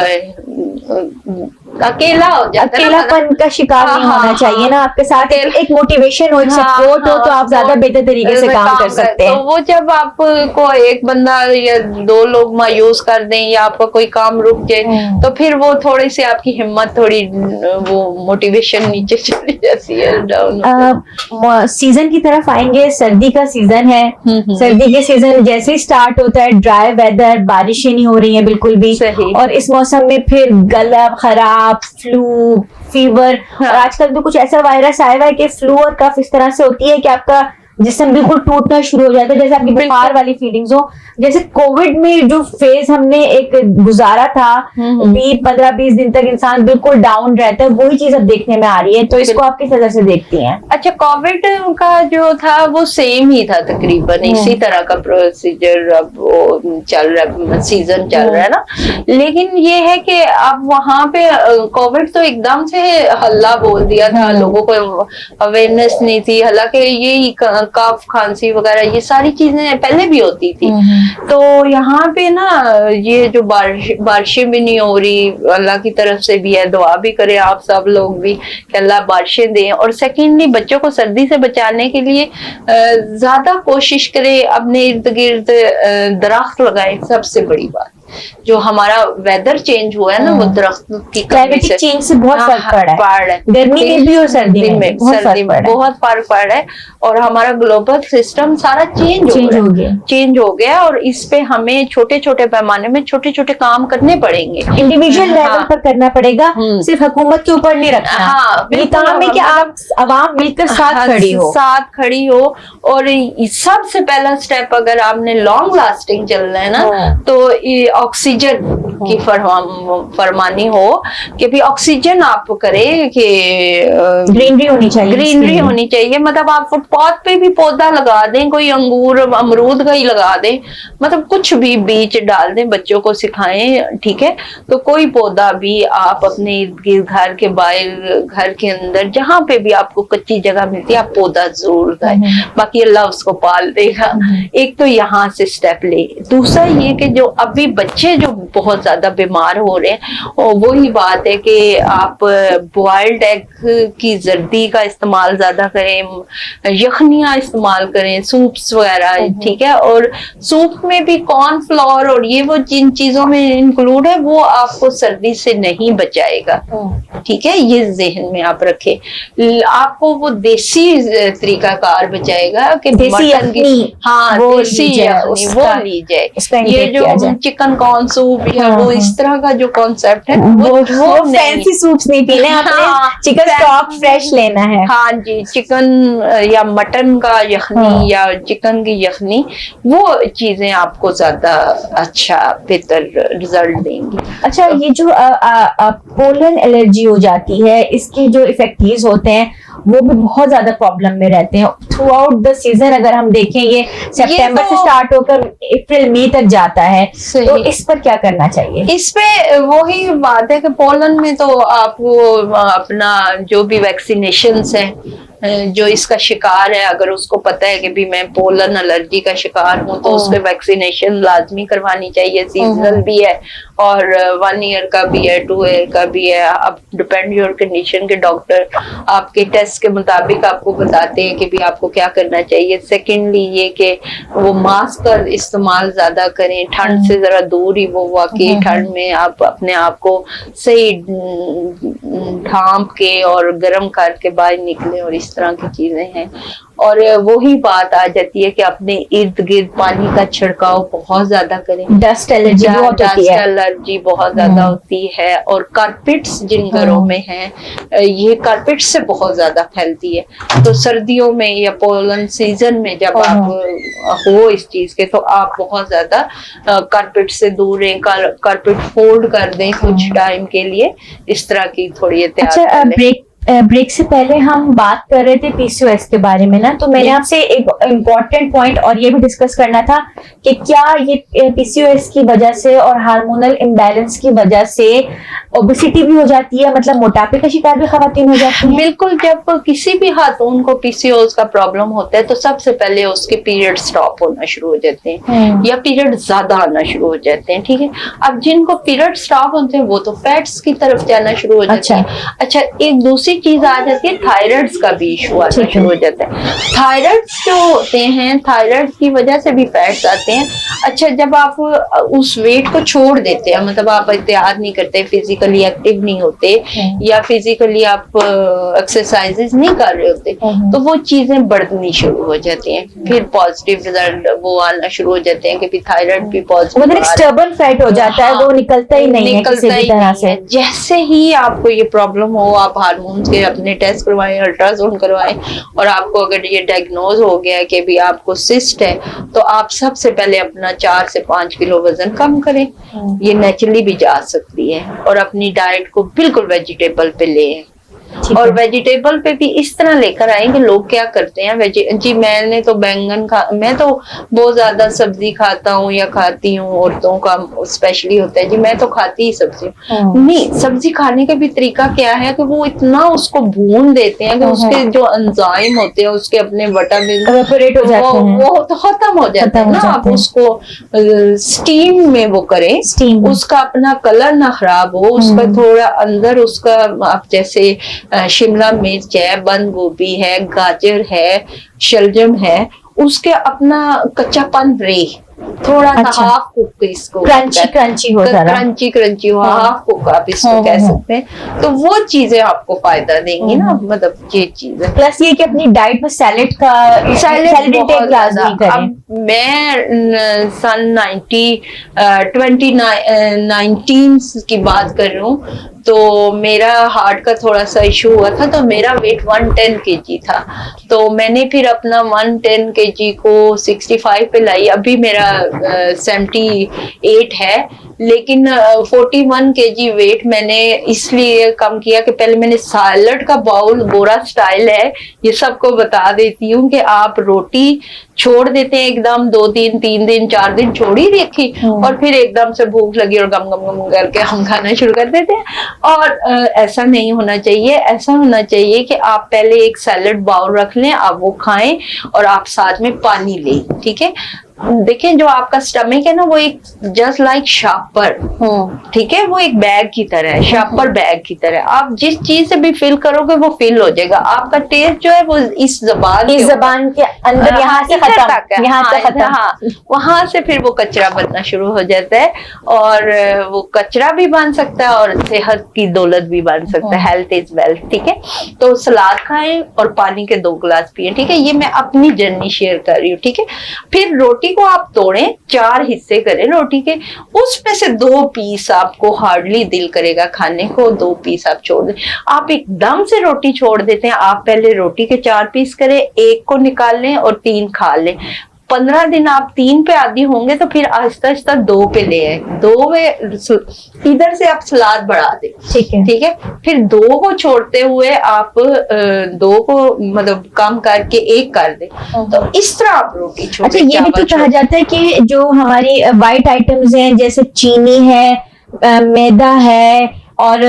اکیلا ہو جاتا ہے نا، اکیلاپن کا شکار نہیں ہاں، ہونا چاہیے نا، آپ کے ساتھ ایک موٹیویشن ہو، ایک ہاں، سپورٹ ہو، تو ہاں، آپ زیادہ بہتر طریقے سے کام کر سکتے ہیں. تو وہ جب آپ کو ایک بندہ یا دو لوگ مایوس کر دیں یا آپ کا کوئی کام رک جائے تو پھر وہ تھوڑی سی آپ کی ہمت تھوڑی وہ موٹیویشن نیچے چلی جاتی ہے، ڈاؤن. سیزن کی طرف آئیں گے. سردی کا سیزن ہے. سردی کے سیزن جیسے ہی اسٹارٹ ہوتا ہے، ڈرائی ویدر، بارشیں نہیں ہو رہی ہیں بالکل بھی، صحیح. اور اس موسم میں پھر گلا خراب، فلو، فیور، اور آج کل تو کچھ ایسا وائرس آیا ہوا ہے کہ فلو اور کف اس طرح سے ہوتی ہے کہ آپ کا جسم بالکل ٹوٹنا شروع ہو جاتا ہے، جیسے آپ کی بخار والی فیلنگز ہو. جیسے کووڈ میں جو فیز ہم نے ایک گزارا تھا 15-20 دن تک انسان بالکل ڈاؤن رہتا ہے، وہی چیز اب دیکھنے میں آ رہی ہے. تو اس کو آپ کس نظر سے دیکھتی ہیں؟ اچھا، کووڈ کا جو تھا وہ سیم ہی تھا تقریباً، اسی طرح کا پروسیجر اب وہ چل رہا، سیزن چل رہا ہے نا. لیکن یہ ہے کہ اب وہاں پہ کووڈ تو ایک دم سے ہلہ بول دیا تھا، لوگوں کو اویئرنیس نہیں تھی. حالانکہ یہ کاف، کھانسی وغیرہ یہ ساری چیزیں پہلے بھی ہوتی تھی. تو یہاں پہ نا یہ جو بارشیں بھی نہیں ہو رہی، اللہ کی طرف سے بھی ہے، دعا بھی کریں آپ سب لوگ بھی کہ اللہ بارشیں دیں. اور سیکنڈلی بچوں کو سردی سے بچانے کے لیے زیادہ کوشش کریں، اپنے ارد گرد درخت لگائیں. سب سے بڑی بات جو ہمارا ویدر چینج ہوا ہے نا، وہ درخت کی کمی سے چینج سے بہت فرق پڑا ہے، گرمی میں بھی اور سردی میں سردی میں بہت فرق پڑ رہا ہے. اور ہمارا گلوبل سسٹم سارا چینج ہو گیا، اور اس پہ ہمیں چھوٹے چھوٹے پیمانے میں چھوٹے چھوٹے کام کرنے پڑیں گے، انڈیویجل لیول پر کرنا پڑے گا، صرف حکومت کے اوپر نہیں رکھنا. یہ کام ہے کہ آپ عوام مل کر ساتھ کھڑی ہو. اور سب سے پہلا سٹیپ اگر آپ نے لانگ لاسٹنگ چلنا ہے نا تو آکسیجن کی فرمانی ہو کہ بھی آکسیجن آپ کرے کہ گرینری ہونی چاہیے. مطلب آپ فٹ پاتھ پہ بھی پودا لگا دیں، کوئی انگور امرود کا ہی لگا دیں، مطلب کچھ بھی بیج ڈال دیں، بچوں کو سکھائیں. ٹھیک ہے، تو کوئی پودا بھی آپ اپنے گھر کے باہر، گھر کے اندر، جہاں پہ بھی آپ کو کچی جگہ ملتی ہے آپ پودا ضرور لگائیں، باقی اللہ اس کو پال دے گا. ایک تو یہاں سے سٹیپ لے. دوسرا یہ کہ جو ابھی بچے جو بہت زیادہ بیمار ہو رہے ہیں، وہی بات ہے کہ آپ بوائلڈ ایگ کی زردی کا استعمال زیادہ کریں، یخنیاں استعمال کریں، سوپس وغیرہ. ٹھیک ہے، اور سوپ میں بھی کارن فلاور اور یہ وہ جن چیزوں میں انکلوڈ ہے وہ آپ کو سردی سے نہیں بچائے گا. ٹھیک ہے، یہ ذہن میں آپ رکھیں. آپ کو وہ دیسی طریقہ کار بچائے گا کہ مٹن کی، ہاں دیسی یخنی وہ لی جائے. یہ جو چکن کارن سوپ یا وہ اس طرح کا جو کانسیپٹ ہے وہ فینسی سوپس نہیں پینے، چکن اسٹاک فریش لینا ہے. ہاں جی، چکن یا مٹن کا یخنی یا چکن کی یخنی، وہ چیزیں آپ کو زیادہ اچھا بہتر رزلٹ دیں گی. اچھا، یہ جو پولن الرجی ہو جاتی ہے، اس کے جو افیکٹیوز ہوتے ہیں وہ بھی بہت زیادہ پرابلم میں رہتے ہیں تھرو آؤٹ دا سیزن. اگر ہم دیکھیں یہ سپٹمبر سے سٹارٹ ہو کر اپریل مئی تک جاتا ہے، تو اس پر کیا کرنا چاہیے؟ اس پہ وہی بات ہے کہ پولن میں تو آپ کو اپنا جو بھی ویکسینیشنز ہیں، جو اس کا شکار ہے، اگر اس کو پتا ہے کہ بھی میں پولن الرجی کا شکار ہوں تو اس پہ ویکسینیشن لازمی کروانی چاہیے. سیزنل بھی ہے اور 1 ایئر کا بھی ہے، 2 ایئر کا بھی ہے. اب ڈپینڈ یور کنڈیشن کے ڈاکٹر آپ کے ٹیسٹ کے مطابق آپ کو بتاتے ہیں کہ بھی آپ کو کیا کرنا چاہیے. سیکنڈلی یہ کہ وہ ماسک کا استعمال زیادہ کریں، ٹھنڈ سے ذرا دور ہی. وہ واقعی ٹھنڈ میں آپ اپنے آپ کو صحیح ڈھانپ کے اور گرم کر کے باہر نکلیں، اور اس طرح کی چیزیں ہیں. اور وہی بات آ جاتی ہے کہ اپنے ارد گرد پانی کا چھڑکاؤ بہت زیادہ کریں. ڈسٹ الرجی بہت زیادہ ہوتی ہے. اور کارپیٹس جن گھروں میں ہیں، یہ کارپیٹس سے بہت زیادہ پھیلتی ہے. تو سردیوں میں یا پولن سیزن میں جب آپ ہو اس چیز کے، تو آپ بہت زیادہ کارپیٹ سے دور رہیں. کارپیٹ فولڈ کر دیں کچھ ٹائم کے لیے، اس طرح کی تھوڑی احتیاط کریں. بریک سے پہلے ہم بات کر رہے تھے پی سی او ایس کے بارے میں نا, تو میں نے آپ سے ایک امپورٹنٹ پوائنٹ اور یہ بھی ڈسکس کرنا تھا کہ کیا یہ پی سی او ایس کی وجہ سے اور ہارمونل امبیلنس کی وجہ سے اوبیسٹی بھی ہو جاتی ہے, مطلب موٹاپے کا شکار بھی خواتین ہو جاتی ہیں؟ بالکل, جب کسی بھی خاتون کو پی سی اوز کا پرابلم ہوتا ہے تو سب سے پہلے اس کے پیریڈ سٹاپ ہونا شروع ہو جاتے ہیں یا پیریڈ زیادہ آنا شروع ہو جاتے ہیں. ٹھیک ہے, اب جن کو پیریڈ سٹاپ ہوتے ہیں وہ تو فیٹس کی طرف جانا شروع ہو جاتے ہیں. اچھا, ایک دوسری چیز آ جاتی ہے, تھائرائڈز کا بھی ایشو آنا شروع ہو جاتا ہے. تھائرائڈز جو ہوتے ہیں, تھائرائڈ کی وجہ سے بھی فیٹس آتے ہیں. اچھا, جب آپ اس ویٹ کو چھوڑ دیتے ہیں, مطلب آپ اتحاد نہیں کرتے, فزیکلی ایکٹیو نہیں ہوتے یا فزیکلی آپ ایکسرسائز نہیں کر رہے ہوتے, تو وہ چیزیں بڑھنی شروع ہو جاتی ہیں. پھر پازیٹیو ریزلٹ وہ آنا شروع ہو جاتے ہیں کہ پھر تھائرائڈ بھی پازیٹیو, اسٹربن فیٹ ہو جاتا ہے, وہ نکلتا ہی نہیں ہے کسی بھی طرح سے. جیسے ہی آپ کو یہ پرابلم ہو, آپ ہارمونز کے اپنے ٹیسٹ کروائیں, الٹرا ساؤنڈ کروائیں, اور آپ کو اگر یہ ڈائگنوز ہو گیا کہ بھی آپ کو سسٹ ہے, تو آپ سب سے پہلے اپنا 4 سے 5 کلو وزن کم کریں. یہ نیچرلی بھی جا سکتی ہے, اور اپنی ڈائٹ کو بالکل ویجیٹیبل پہ لیں, اور ویجیٹیبل پہ بھی اس طرح لے کر آئیں کہ لوگ کیا کرتے ہیں, جی میں نے تو بینگن میں تو بہت زیادہ سبزی کھاتا ہوں یا کھاتی ہوں, عورتوں کا اسپیشلی ہوتا ہے جی میں تو کھاتی ہی سبزی ہوں. نہیں, سبزی کھانے کا بھی طریقہ کیا ہے کہ وہ اتنا اس کو بھون دیتے ہیں کہ اس کے جو انزائم ہوتے ہیں, اس کے اپنے وٹامن وہ تو ختم ہو جاتے ہیں نا. آپ اس کو اسٹیم میں وہ کریں, اس کا اپنا کلر نہ خراب ہو, اس کا تھوڑا اندر اس کا آپ جیسے شملہ مرچ ہے, بند گوبھی ہے, گاجر ہے, شلجم ہے, اس کے اپنا کچا پن رے, تھوڑا سا ہاف کوک اس کو کرنچی ہو, ہاف کوک آپ اس کو کہہ سکتے ہیں, تو وہ چیزیں آپ کو فائدہ دیں گی نا. مطلب یہ چیز ہے. پلس یہ کہ اپنی ڈائٹ میں سیلیڈ کا اب میں سن 2019 کی بات کر رہی ہوں, تو میرا ہارٹ کا تھوڑا سا ایشو ہوا تھا, تو میرا ویٹ 110 kg تھا, تو میں نے پھر اپنا 110 kg کو 65 پہ لائی. ابھی میرا 78 ہے, لیکن 41 kg ویٹ میں نے اس لیے کم کیا کہ پہلے میں نے سیلڈ کا باؤل, گورا سٹائل ہے, یہ سب کو بتا دیتی ہوں کہ آپ روٹی چھوڑ دیتے ہیں ایک دم 2 دن 3 دن 4 دن چھوڑ ہی رکھی, اور پھر ایک دم سے بھوک لگی اور گم گم گم کر کے ہم کھانا شروع کر دیتے ہیں. اور ایسا نہیں ہونا چاہیے. ایسا ہونا چاہیے کہ آپ پہلے ایک سیلڈ باؤل رکھ لیں, آپ وہ کھائیں, اور آپ ساتھ میں پانی لیں. ٹھیک ہے, دیکھیں جو آپ کا سٹمک ہے نا, وہ ایک جسٹ لائک شارپر, ٹھیک ہے, وہ ایک بیگ کی طرح ہے, شارپر بیگ کی طرح. آپ جس چیز سے بھی فل کرو گے وہ فل ہو جائے گا. آپ کا ٹیسٹ جو ہے وہ اس زبان کے اندر یہاں سے ختم, وہاں سے پھر وہ کچرا بننا شروع ہو جاتا ہے, اور وہ کچرا بھی بن سکتا ہے اور صحت کی دولت بھی بن سکتا ہے. Health is wealth. ٹھیک ہے, تو سلاد کھائیں اور پانی کے 2 گلاس پیئیں. ٹھیک ہے, یہ میں اپنی جرنی شیئر کر رہی ہوں. ٹھیک ہے, پھر روٹی کو آپ توڑیں, 4 حصے کریں روٹی کے, اس میں سے 2 پیس آپ کو ہارڈلی دل کرے گا کھانے کو, 2 پیس آپ چھوڑ دیں. آپ ایک دم سے روٹی چھوڑ دیتے ہیں, آپ پہلے روٹی کے 4 پیس کریں, 1 کو نکال لیں اور 3 کھا لیں. 15 دن آپ 3 پہ عادی ہوں گے تو پھر آہستہ آہستہ 2 پہ لے آئے, 2 میں ادھر سے آپ سلاد بڑھا دیں. ٹھیک ہے, پھر 2 کو چھوڑتے ہوئے آپ 2 کو مطلب کم کر کے 1 کر دیں. تو اس طرح آپ روٹی چھوڑیں. اچھا, یہ بھی تو کہا جاتا ہے کہ جو ہماری وائٹ آئٹمز ہیں جیسے چینی ہے, میدا ہے اور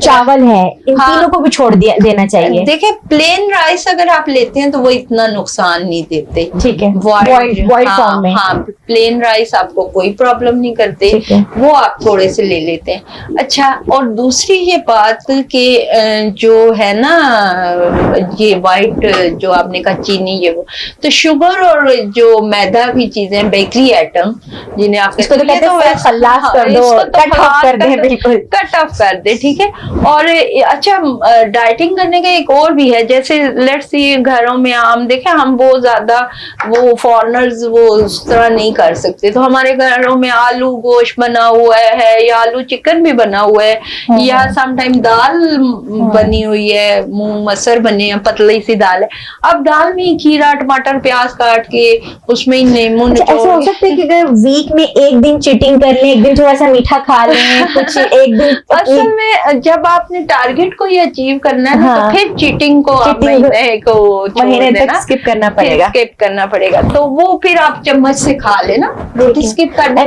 چاول ہے, ان تینوں کو بھی چھوڑ دینا چاہیے. دیکھیں پلین رائس اگر آپ لیتے ہیں تو وہ اتنا نقصان نہیں دیتے. ٹھیک ہے, بوائلڈ فارم میں. ہاں, پلین رائس آپ کو کوئی پرابلم نہیں کرتے, وہ آپ تھوڑے سے لے لیتے ہیں. اچھا, اور دوسری یہ بات کہ جو ہے نا یہ وائٹ جو آپ نے کہا چینی, یہ وہ تو شوگر اور جو میدا کی چیزیں, بیکری آئٹم جنہیں آپ کٹ آف کر دے. ٹھیک ہے, اور اچھا ڈائٹنگ کرنے کا ایک اور بھی ہے, جیسے لیٹس سی گھروں میں عام دیکھیں ہم بہت زیادہ وہ فارنرز وہ اس طرح نہیں کر سکتے, تو ہمارے گھروں میں آلو گوشت بنا ہوا ہے یا آلو چکن بھی بنا ہوا ہے, یا سم ٹائم دال بنی ہوئی ہے, مونگ مسر بنے ہیں, پتلی سی دال ہے. اب دال میں کھیرا ٹماٹر پیاز کاٹ کے اس میں نیمو نچوڑ. ایسا ہو سکتا ہے کہ اگر ویک میں ایک دن چیٹنگ کر لیں, ایک دن تھوڑا سا میٹھا کھا لیں, کچھ ایک دن اصل میں جب آپ نے ٹارگیٹ کو یہ اچیو کرنا ہے نا تو پھر چیٹنگ کو آپ مہینے تک اسکپ کرنا پڑے گا. تو وہ پھر آپ چمچ سے کھا لینا, روٹی اسکپ کرنا.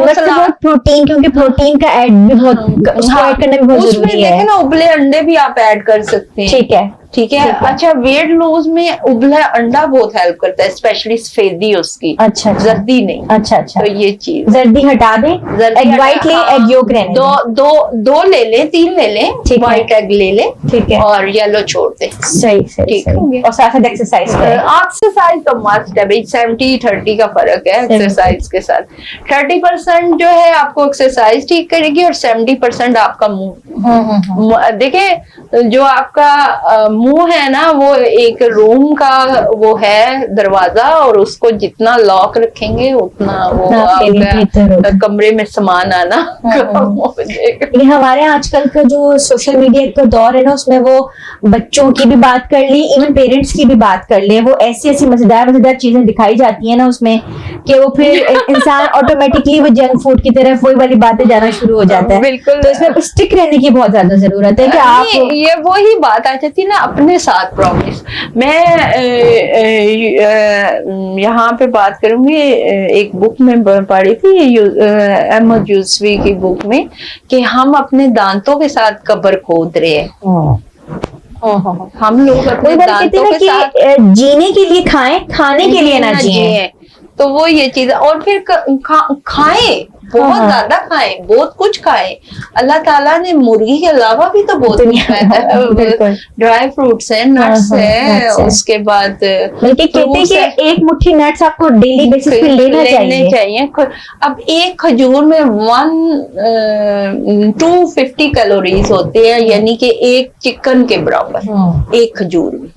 پروٹین, کیونکہ پروٹین کا ایڈ بھی بہت, اس کو ایڈ کرنا بھی بہت ضروری ہے. دیکھیں نا ابلے انڈے بھی آپ ایڈ کر سکتے ہیں. ٹھیک ہے. اچھا, ویٹ لوز میں ابلا انڈا بہت ہیلپ کرتا ہے, اسپیشلی سفیدی اس کی. اچھا, زردی نہیں. اچھا, تو یہ چیز زردی ہٹا دیں, ایگ وائٹ لیں, ایگ یولک رہنے دیں. دو لے لیں, 3 لے لیں, وائٹ ایگ لے لیں. ٹھیک ہے. اور یلو چھوڑ دیں. صحیح. اور ساتھ ساتھ ایکسرسائز کریں. ایکسرسائز تو مست ہے بھائی, 70-30 کا فرق ہے ایکسرسائز کے ساتھ. 30% جو ہے آپ کو ایکسرسائز ٹھیک کرے گی, اور 70% آپ کا منہ. دیکھیں جو آپ کا منہ ہے نا, وہ ایک روم کا وہ ہے دروازہ, اور اس کو جتنا لاک رکھیں گے اتنا وہ کمرے میں سامان آنا. ہمارے آج کل کا جو سوشل میڈیا کا دور ہے نا, اس میں وہ بچوں کی بھی بات کر لی, ایون پیرنٹس کی بھی بات کر لیں, وہ ایسی مزیدار چیزیں دکھائی جاتی ہیں نا اس میں, کہ وہ پھر انسان آٹومیٹکلی وہ جنک فوڈ کی طرف وہی والی باتیں جانا شروع ہو جاتا ہے. بالکل. تو اس میں اسٹک رہنے کی بہت زیادہ ضرورت ہے کہ آپ, یہ وہی بات آ جاتی ہے نا اپنے ساتھ پراپرٹیز. میں یہاں پہ بات کروں گی, ایک بک میں پڑھی تھی احمد یوسفی کی بک میں, کہ ہم اپنے دانتوں کے ساتھ قبر کھود رہے ہیں. ہم لوگ اپنے دانتوں کے ساتھ جینے کے لیے کھائیں, کھانے کے لیے نہ جیئیں. تو وہ یہ چیز ہے. اور پھر کھائیں, بہت زیادہ کھائیں, بہت کچھ کھائیں. اللہ تعالیٰ نے مرغی کے علاوہ بھی تو بہت کچھ کھایا ہے, ڈرائی فروٹس ہیں, نٹس ہیں, اس کے بعد بلکہ کہتے ہیں کہ ایک مٹھی نٹس آپ کو ڈیلی بیسس پہ لینا چاہیے. اب ایک کھجور میں 250 کیلوریز ہوتے ہیں, یعنی کہ ایک چکن کے برابر ایک کھجور میں.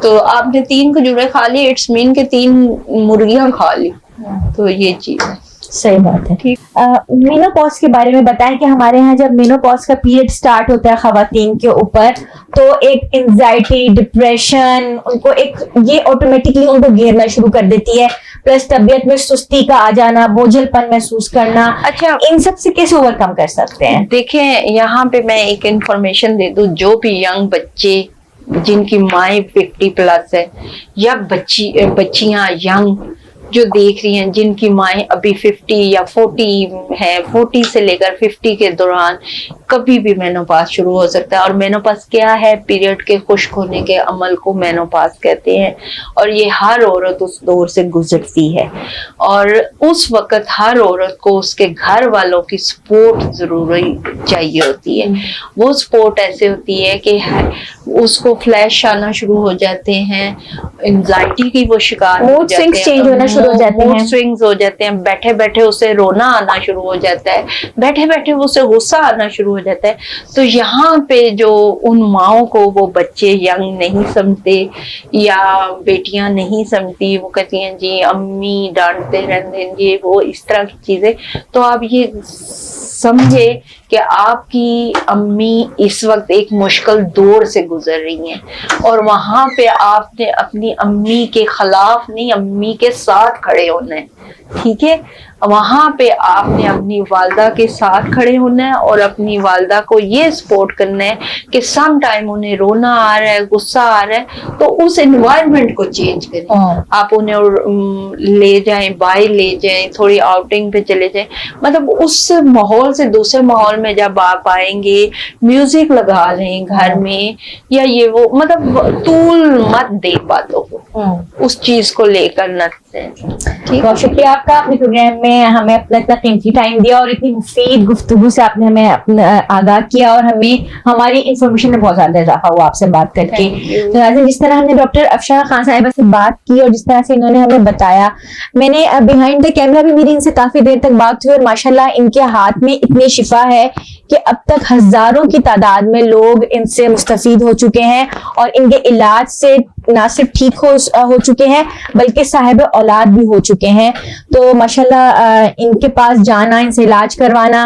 تو آپ نے 3 کھجوریں کھا لی, اٹس مین کہ 3 مرغیاں کھا لی. تو یہ چیز ہے. صحیح بات ہے. مینوپاز کے بارے میں بتائیں کہ ہمارے ہاں جب مینوپاز کا پیریڈ سٹارٹ ہوتا ہے خواتین کے اوپر, تو ایک انزائٹی, ڈپریشن, ان کو ایک یہ آٹومیٹکلی ان کو گھیرنا شروع کر دیتی ہے, پلس طبیعت میں سستی کا آ جانا, بوجھل پن محسوس کرنا. اچھا, ان سب سے کیسے اوور کم کر سکتے ہیں؟ دیکھیں یہاں پہ میں ایک انفارمیشن دے دوں, جو بھی ینگ بچے جن کی مائیں 50+ ہے, یا بچیاں ینگ جو دیکھ رہی ہیں جن کی مائیں ابھی 50 یا 40 ہے, 40 سے لے کر 50 کے دوران کبھی بھی مینوپاز شروع ہو سکتا ہے. اور مینوپاز کیا ہے؟ پیریڈ کے خشک ہونے کے عمل کو مینوپاز کہتے ہیں, اور یہ ہر عورت اس دور سے گزرتی ہے. اور اس وقت ہر عورت کو اس کے گھر والوں کی سپورٹ ضروری چاہیے ہوتی ہے. وہ سپورٹ ایسے ہوتی ہے کہ اس کو فلیش آنا شروع ہو جاتے ہیں, انزائٹی کی وہ شکار ہو جاتے ہیں, موڈ سوئنگز ہو جاتے ہیں, بیٹھے بیٹھے اسے رونا آنا شروع ہو جاتا ہے, بیٹھے بیٹھے اسے غصہ آنا شروع ہو جاتا ہے. تو یہاں پہ جو ان ماؤں کو وہ بچے ینگ نہیں سمجھتے یا بیٹیاں نہیں سمجھتی, وہ کہتی ہیں جی امی ڈانٹتے رہتے ہیں, یہ وہ اس طرح کی چیزیں. تو آپ یہ سمجھے کہ آپ کی امی اس وقت ایک مشکل دور سے گزر رہی ہیں, اور وہاں پہ آپ نے اپنی امی کے خلاف نہیں, امی کے ساتھ کھڑے ہونا ہے. ٹھیک ہے, وہاں پہ آپ نے اپنی والدہ کے ساتھ کھڑے ہونا ہے, اور اپنی والدہ کو یہ سپورٹ کرنا ہے کہ سم ٹائم انہیں رونا آ رہا ہے, غصہ آ رہا ہے, تو اس انوائرمنٹ کو چینج کریں. آپ انہیں لے جائیں, باہر لے جائیں, تھوڑی آؤٹنگ پہ چلے جائیں. مطلب اس ماحول سے دوسرے ماحول میں جب آپ آئیں گے, میوزک لگا لیں گھر میں, یا یہ وہ, مطلب طول مت دے باتوں کو, اس چیز کو لے کر نہ. بہت شکریہ آپ کا, اپنے پروگرام میں ہمیں اپنا اتنا قیمتی ٹائم دیا, اور اتنی مفید گفتگو سے آپ نے ہمیں اپنا آگاہ کیا, اور ہمیں ہماری انفارمیشن میں بہت زیادہ اضافہ ہوا آپ سے بات کر کے. تو جس طرح ہم نے ڈاکٹر افشانہ خان صاحبہ سے بات کی, اور جس طرح سے انہوں نے ہمیں بتایا, میں نے بیہائنڈ دا کیمرہ بھی میری ان سے کافی دیر تک بات ہوئی, اور ماشاءاللہ ان کے ہاتھ میں اتنی شفا ہے کہ اب تک ہزاروں کی تعداد میں لوگ ان سے مستفید ہو چکے ہیں, اور ان کے علاج سے نہ صرف ٹھیک ہو چکے ہیں بلکہ صاحب اولاد بھی ہو چکے ہیں. تو ماشاءاللہ ان کے پاس جانا, ان سے علاج کروانا